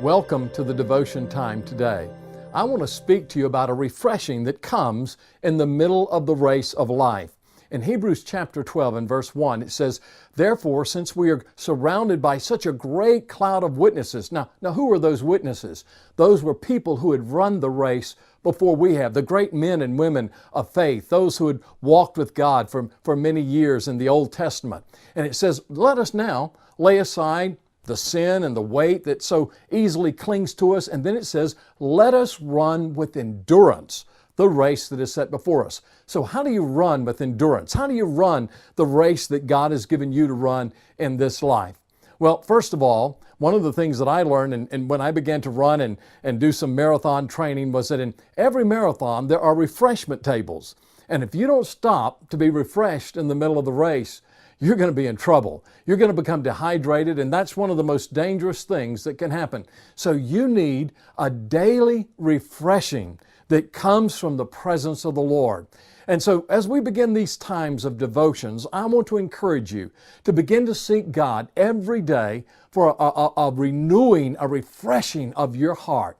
Welcome to the devotion time today. I want to speak to you about a refreshing that comes in the middle of the race of life. In Hebrews chapter 12 and verse 1, it says, "Therefore, since we are surrounded by such a great cloud of witnesses." Now who are those witnesses? Those were people who had run the race before we have, the great men and women of faith, those who had walked with God for many years in the Old Testament. And it says, let us now lay aside the sin and the weight that so easily clings to us. And then it says, let us run with endurance the race that is set before us. So how do you run with endurance? How do you run the race that God has given you to run in this life? Well, first of all, one of the things that I learned and when I began to run and do some marathon training was that in every marathon there are refreshment tables. And if you don't stop to be refreshed in the middle of the race, you're going to be in trouble. You're going to become dehydrated, and that's one of the most dangerous things that can happen. So you need a daily refreshing that comes from the presence of the Lord. And so as we begin these times of devotions, I want to encourage you to begin to seek God every day for a renewing, a refreshing of your heart.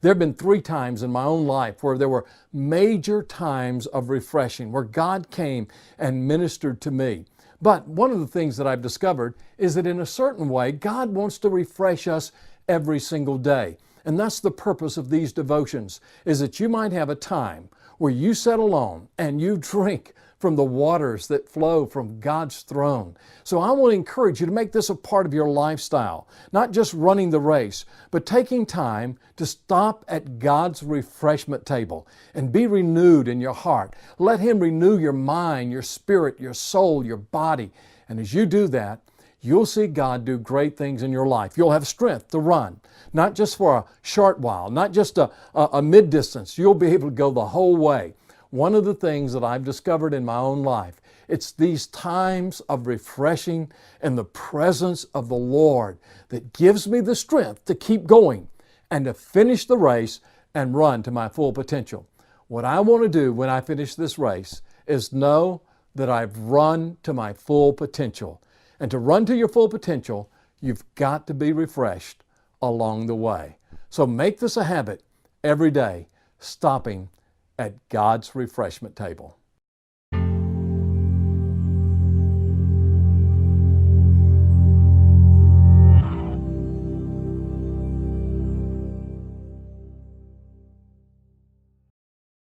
There have been 3 times in my own life where there were major times of refreshing, where God came and ministered to me. But one of the things that I've discovered is that in a certain way, God wants to refresh us every single day. And that's the purpose of these devotions, is that you might have a time where you sit alone and you drink from the waters that flow from God's throne. So I want to encourage you to make this a part of your lifestyle, not just running the race, but taking time to stop at God's refreshment table and be renewed in your heart. Let Him renew your mind, your spirit, your soul, your body. And as you do that, you'll see God do great things in your life. You'll have strength to run, not just for a short while, not just a mid-distance. You'll be able to go the whole way. One of the things that I've discovered in my own life, it's these times of refreshing in the presence of the Lord that gives me the strength to keep going and to finish the race and run to my full potential. What I want to do when I finish this race is know that I've run to my full potential. And to run to your full potential, you've got to be refreshed along the way. So make this a habit every day, stopping at God's refreshment table.